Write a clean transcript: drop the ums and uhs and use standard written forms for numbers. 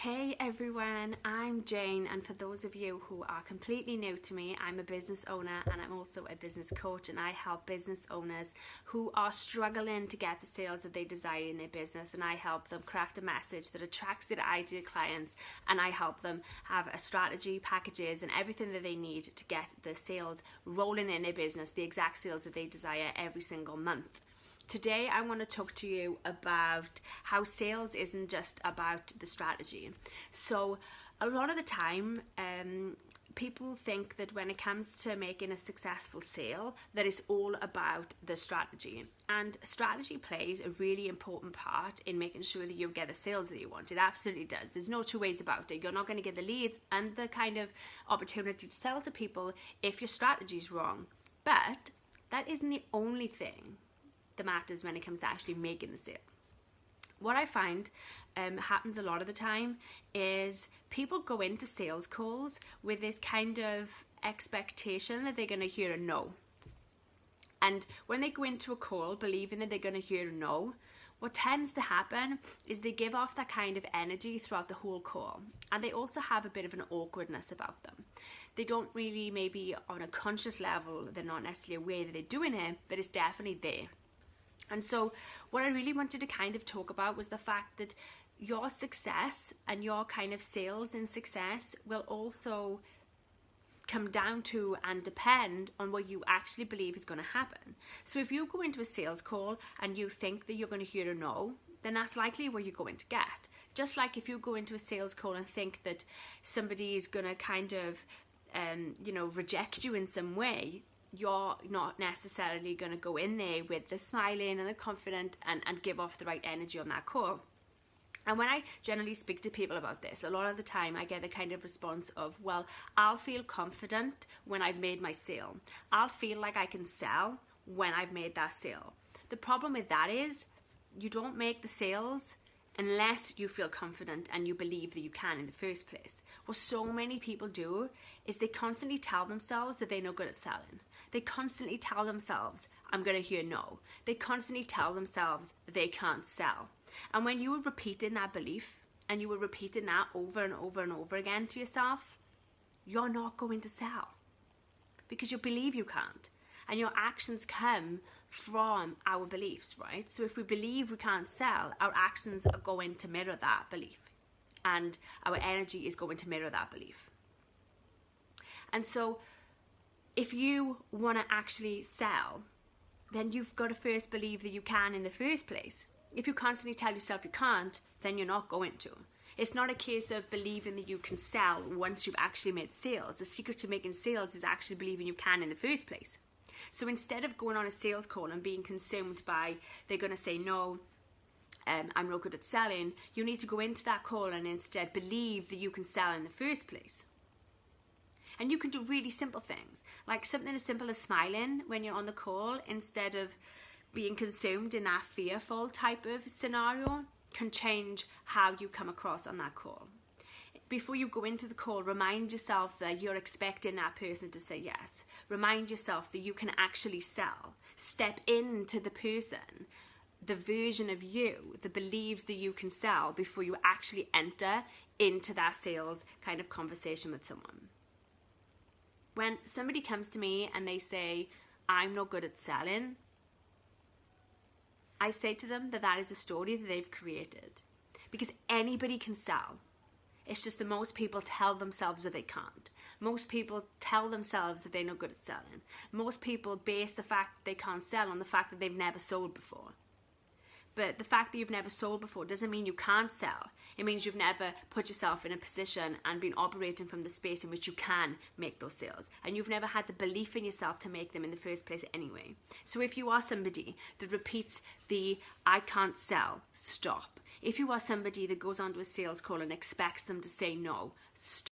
Hey everyone, I'm Jane, and for those of you who are completely new to me, I'm a business owner and I'm also a business coach, and I help business owners who are struggling to get the sales that they desire in their business, and I help them craft a message that attracts their ideal clients, and I help them have a strategy, packages and everything that they need to get the sales rolling in their business, the exact sales that they desire every single month. Today I want to talk to you about how sales isn't just about the strategy. So a lot of the time people think that when it comes to making a successful sale that it's all about the strategy, and strategy plays a really important part in making sure that you get the sales that you want. It absolutely does. There's no two ways about it. You're not going to get the leads and the kind of opportunity to sell to people if your strategy is wrong. But that isn't the only thing that matters when it comes to actually making the sale. What I find happens a lot of the time is people go into sales calls with this kind of expectation that they're going to hear a no. And when they go into a call believing that they're going to hear a no, what tends to happen is they give off that kind of energy throughout the whole call, and they also have a bit of an awkwardness about them. They don't really, maybe on a conscious level, they're not necessarily aware that they're doing it, but it's definitely there. And so what I really wanted to kind of talk about was the fact that your success and your kind of sales and success will also come down to and depend on what you actually believe is going to happen. So if you go into a sales call and you think that you're going to hear a no, then that's likely what you're going to get. Just like if you go into a sales call and think that somebody is going to kind of reject you in some way, you're not necessarily going to go in there with the smiling and the confident and give off the right energy on that call. And when I generally speak to people about this, a lot of the time I get the kind of response of, well, I'll feel confident when I've made my sale. I'll feel like I can sell when I've made that sale. The problem with that is you don't make the sales unless you feel confident and you believe that you can in the first place. What so many people do is they constantly tell themselves that they're no good at selling. They constantly tell themselves, I'm going to hear no. They constantly tell themselves they can't sell. And when you are repeating that belief and you are repeating that over and over and over again to yourself, you're not going to sell because you believe you can't. And your actions come from our beliefs, right? So if we believe we can't sell, our actions are going to mirror that belief, and our energy is going to mirror that belief. And so if you want to actually sell, then you've got to first believe that you can in the first place. If you constantly tell yourself you can't, then you're not going to. It's not a case of believing that you can sell once you've actually made sales. The secret to making sales is actually believing you can in the first place. So instead of going on a sales call and being consumed by, they're going to say no, I'm not good at selling, you need to go into that call and instead believe that you can sell in the first place. And you can do really simple things, like something as simple as smiling when you're on the call instead of being consumed in that fearful type of scenario can change how you come across on that call. Before you go into the call, remind yourself that you're expecting that person to say yes. Remind yourself that you can actually sell. Step into the person, the version of you that believes that you can sell before you actually enter into that sales kind of conversation with someone. When somebody comes to me and they say, I'm not good at selling, I say to them that that is a story that they've created, because anybody can sell. It's just that most people tell themselves that they can't. Most people tell themselves that they're not good at selling. Most people base the fact that they can't sell on the fact that they've never sold before. But the fact that you've never sold before doesn't mean you can't sell. It means you've never put yourself in a position and been operating from the space in which you can make those sales. And you've never had the belief in yourself to make them in the first place anyway. So if you are somebody that repeats the I can't sell, stop. If you are somebody that goes onto a sales call and expects them to say no, stop.